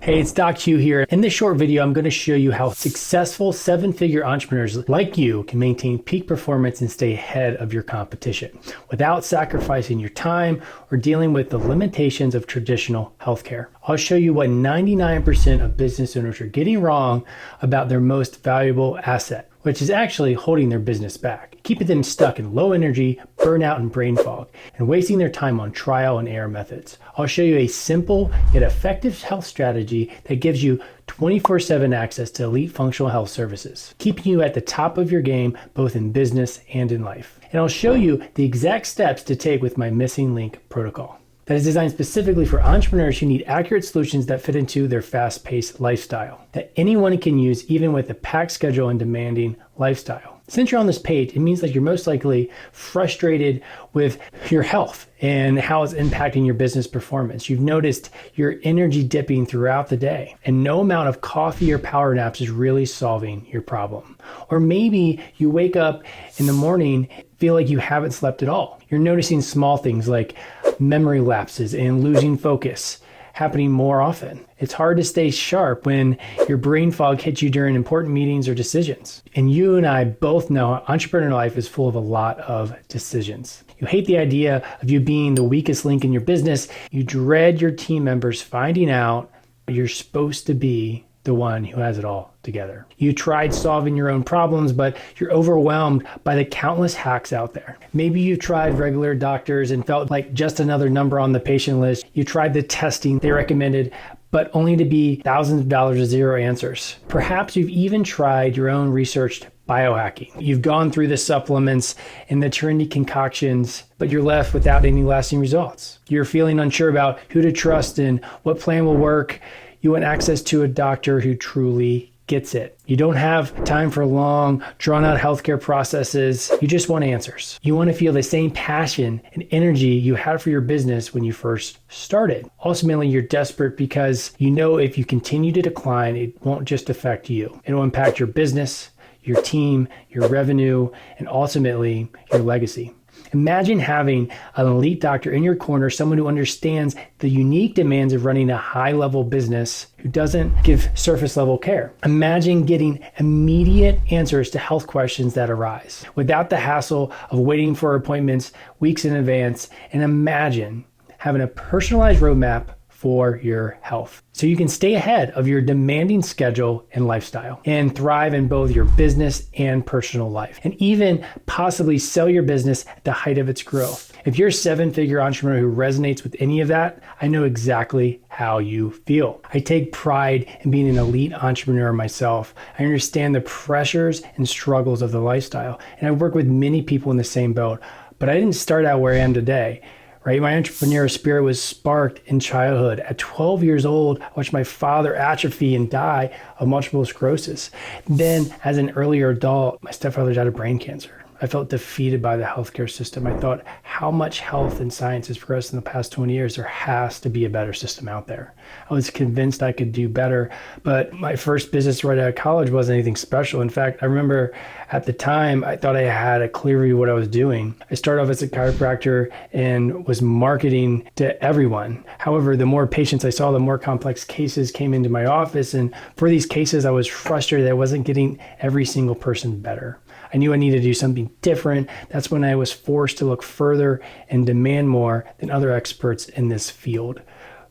Hey, it's DocQ here. In this short video, I'm going to show you how successful seven-figure entrepreneurs like you can maintain peak performance and stay ahead of your competition without sacrificing your time or dealing with the limitations of traditional healthcare. I'll show you what 99% of business owners are getting wrong about their most valuable asset, which is actually holding their business back, keeping them stuck in low energy, burnout, and brain fog, and wasting their time on trial and error methods. I'll show you a simple yet effective health strategy that gives you 24/7 access to elite functional health services, keeping you at the top of your game, both in business and in life. And I'll show you the exact steps to take with my missing link protocol that is designed specifically for entrepreneurs who need accurate solutions that fit into their fast-paced lifestyle, that anyone can use even with a packed schedule and demanding lifestyle. Since you're on this page, it means that you're most likely frustrated with your health and how it's impacting your business performance. You've noticed your energy dipping throughout the day, and no amount of coffee or power naps is really solving your problem. Or maybe you wake up in the morning, feel like you haven't slept at all. You're noticing small things like memory lapses and losing focus happening more often. It's hard to stay sharp when your brain fog hits you during important meetings or decisions. And you and I both know entrepreneur life is full of a lot of decisions. You hate the idea of you being the weakest link in your business. You dread your team members finding out you're supposed to be the one who has it all together. You tried solving your own problems, but you're overwhelmed by the countless hacks out there. Maybe you tried regular doctors and felt like just another number on the patient list. You tried the testing they recommended, but only to be thousands of dollars of zero answers. Perhaps you've even tried your own researched biohacking. You've gone through the supplements and the trendy concoctions, but you're left without any lasting results. You're feeling unsure about who to trust and what plan will work. You want access to a doctor who truly gets it. You don't have time for long, drawn-out healthcare processes. You just want answers. You want to feel the same passion and energy you had for your business when you first started. Ultimately, you're desperate because you know if you continue to decline, it won't just affect you. It'll impact your business, your team, your revenue, and ultimately your legacy. Imagine having an elite doctor in your corner, someone who understands the unique demands of running a high-level business who doesn't give surface-level care. Imagine getting immediate answers to health questions that arise without the hassle of waiting for appointments weeks in advance. And imagine having a personalized roadmap for your health, so you can stay ahead of your demanding schedule and lifestyle and thrive in both your business and personal life, and even possibly sell your business at the height of its growth. If you're a seven-figure entrepreneur who resonates with any of that, I know exactly how you feel. I take pride in being an elite entrepreneur myself. I understand the pressures and struggles of the lifestyle, and I work with many people in the same boat, but I didn't start out where I am today. Right? My entrepreneurial spirit was sparked in childhood. At 12 years old, I watched my father atrophy and die of multiple sclerosis. Then, as an earlier adult, my stepfather died of brain cancer. I felt defeated by the healthcare system. I thought, how much health and science has progressed in the past 20 years? There has to be a better system out there. I was convinced I could do better, but my first business right out of college wasn't anything special. In fact, I remember at the time, I thought I had a clear view of what I was doing. I started off as a chiropractor and was marketing to everyone. However, the more patients I saw, the more complex cases came into my office. And for these cases, I was frustrated that I wasn't getting every single person better. I knew I needed to do something different. That's when I was forced to look further and demand more than other experts in this field.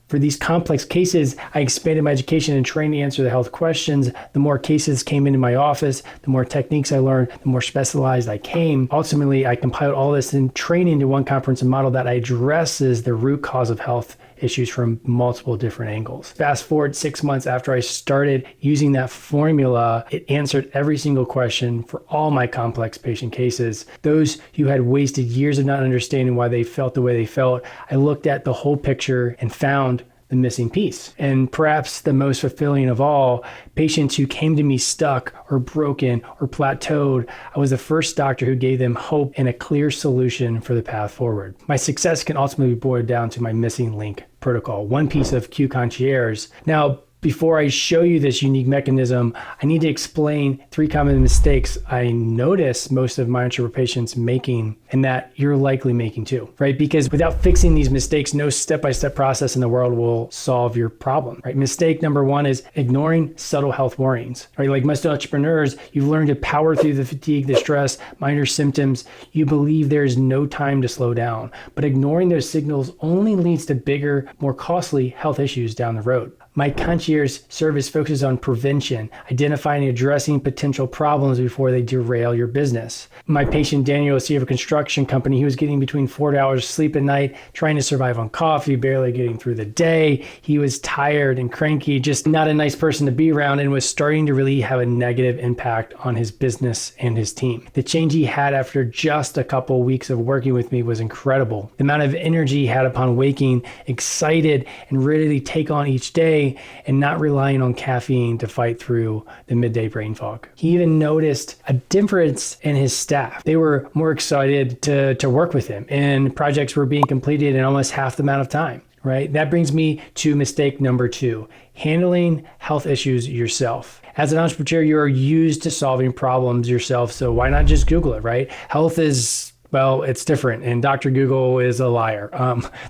For these complex cases, I expanded my education and training to answer the health questions. The more cases came into my office, the more techniques I learned, the more specialized I came. Ultimately, I compiled all this in training into one comprehensive model that addresses the root cause of health issues from multiple different angles. Fast forward 6 months after I started using that formula, it answered every single question for all my complex patient cases. Those who had wasted years of not understanding why they felt the way they felt, I looked at the whole picture and found the missing piece. And perhaps the most fulfilling of all, patients who came to me stuck or broken or plateaued, I was the first doctor who gave them hope and a clear solution for the path forward. My success can ultimately be boiled down to my missing link protocol, one piece of Q Concierge. Now, before I show you this unique mechanism, I need to explain 3 common mistakes I notice most of my entrepreneur patients making, and that you're likely making too, right? Because without fixing these mistakes, no step-by-step process in the world will solve your problem, right? Mistake number 1 is ignoring subtle health warnings, right? Like most entrepreneurs, you've learned to power through the fatigue, the stress, minor symptoms. You believe there's no time to slow down, but ignoring those signals only leads to bigger, more costly health issues down the road. My concierge service focuses on prevention, identifying and addressing potential problems before they derail your business. My patient Daniel, CEO of a construction company, he was getting between 4 hours of sleep a night, trying to survive on coffee, barely getting through the day. He was tired and cranky, just not a nice person to be around, and was starting to really have a negative impact on his business and his team. The change he had after just a couple weeks of working with me was incredible. The amount of energy he had upon waking, excited and ready to take on each day, and not relying on caffeine to fight through the midday brain fog. He even noticed a difference in his staff. They were more excited to work with him, and projects were being completed in almost half the amount of time, right? That brings me to mistake number 2, handling health issues yourself. As an entrepreneur, you are used to solving problems yourself, so why not just Google it, right? Health is, well, it's different, and Dr. Google is a liar.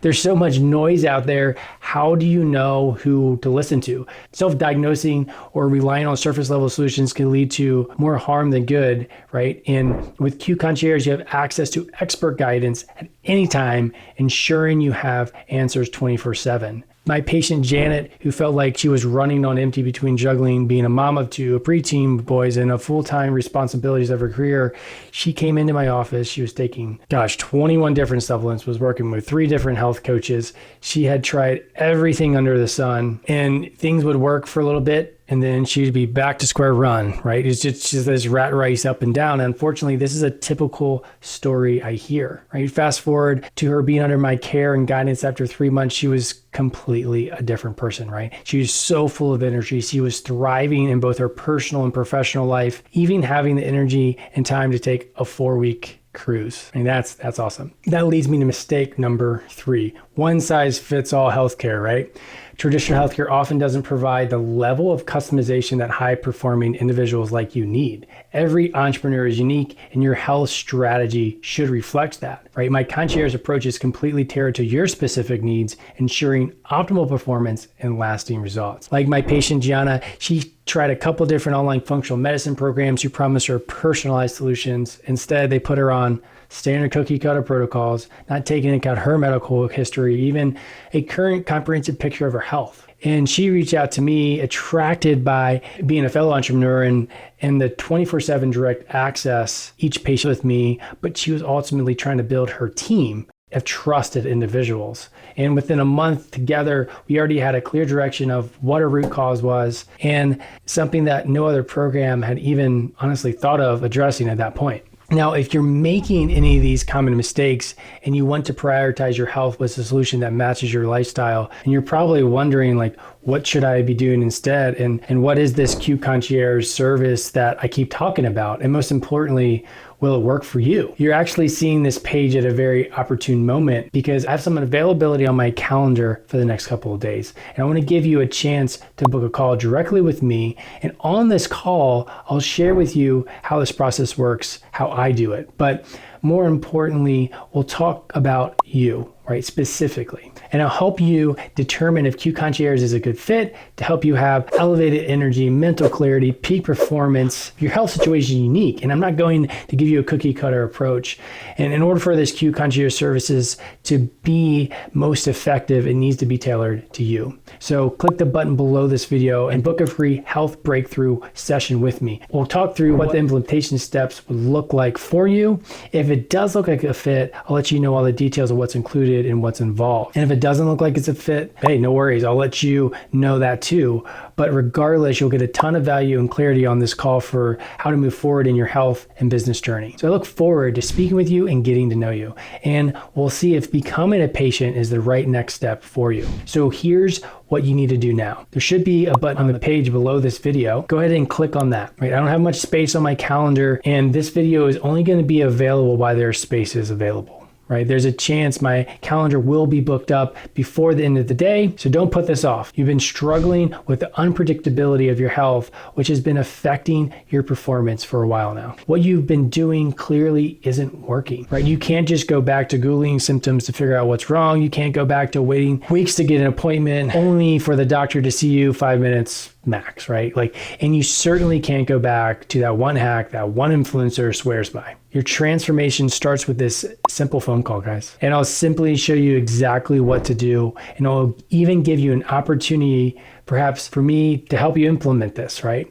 There's so much noise out there. How do you know who to listen to? Self-diagnosing or relying on surface level solutions can lead to more harm than good, right? And with Q Concierge, you have access to expert guidance at any time, ensuring you have answers 24/7. My patient Janet, who felt like she was running on empty between juggling being a mom of 2, a preteen boys, and a full-time responsibilities of her career, she came into my office. She was taking, 21 different supplements, was working with 3 different health coaches. She had tried everything under the sun, and things would work for a little bit, and then she'd be back to square one, right? It's just this rat race up and down. Unfortunately, this is a typical story I hear, right? Fast forward to her being under my care and guidance after 3 months, she was completely a different person, right? She was so full of energy. She was thriving in both her personal and professional life, even having the energy and time to take a 4-week cruise. I mean, that's awesome. That leads me to mistake number 3. One size fits all healthcare, right? Traditional healthcare often doesn't provide the level of customization that high-performing individuals like you need. Every entrepreneur is unique, and your health strategy should reflect that, right? My concierge approach is completely tailored to your specific needs, ensuring optimal performance and lasting results. Like my patient Gianna, she tried a couple different online functional medicine programs who promised her personalized solutions. Instead, they put her on standard cookie cutter protocols, not taking into account her medical history, even a current comprehensive picture of her health. And she reached out to me, attracted by being a fellow entrepreneur and the 24/7 direct access each patient with me, but she was ultimately trying to build her team of trusted individuals. And within a month together, we already had a clear direction of what her root cause was, and something that no other program had even honestly thought of addressing at that point. Now, if you're making any of these common mistakes and you want to prioritize your health with a solution that matches your lifestyle, and you're probably wondering, like, what should I be doing instead? And what is this Q Concierge service that I keep talking about? And most importantly, will it work for you? You're actually seeing this page at a very opportune moment because I have some availability on my calendar for the next couple of days. And I want to give you a chance to book a call directly with me. And on this call, I'll share with you how this process works, how I do it. But more importantly, we'll talk about you, right, specifically. And I'll help you determine if Q Concierge is a good fit to help you have elevated energy, mental clarity, peak performance. Your health situation is unique, and I'm not going to give you a cookie cutter approach. And in order for this Q Concierge services to be most effective, it needs to be tailored to you. So click the button below this video and book a free health breakthrough session with me. We'll talk through what the implementation steps would look like for you. If it does look like a fit, I'll let you know all the details of what's included and what's involved. And if it doesn't look like it's a fit, hey, no worries. I'll let you know that too. But regardless, you'll get a ton of value and clarity on this call for how to move forward in your health and business journey. So I look forward to speaking with you and getting to know you. And we'll see if becoming a patient is the right next step for you. So here's what you need to do now. There should be a button on the page below this video. Go ahead and click on that. Right? I don't have much space on my calendar, and this video is only going to be available while there are spaces available. right? There's a chance my calendar will be booked up before the end of the day, so don't put this off. You've been struggling with the unpredictability of your health, which has been affecting your performance for a while now. What you've been doing clearly isn't working, right? You can't just go back to Googling symptoms to figure out what's wrong. You can't go back to waiting weeks to get an appointment only for the doctor to see you 5 minutes max, right? And you certainly can't go back to that one hack that one influencer swears by. Your transformation starts with this simple phone call, guys. And I'll simply show you exactly what to do. And I'll even give you an opportunity, perhaps for me, to help you implement this, right?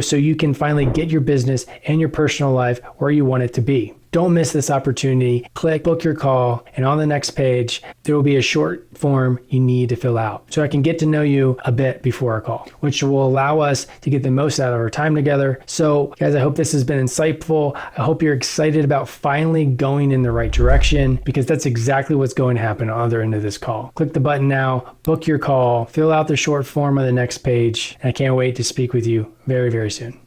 So you can finally get your business and your personal life where you want it to be. Don't miss this opportunity. Click book your call, and on the next page, there will be a short form you need to fill out so I can get to know you a bit before our call, which will allow us to get the most out of our time together. So guys, I hope this has been insightful. I hope you're excited about finally going in the right direction, because that's exactly what's going to happen on the other end of this call. Click the button now, book your call, fill out the short form on the next page, and I can't wait to speak with you very, very soon.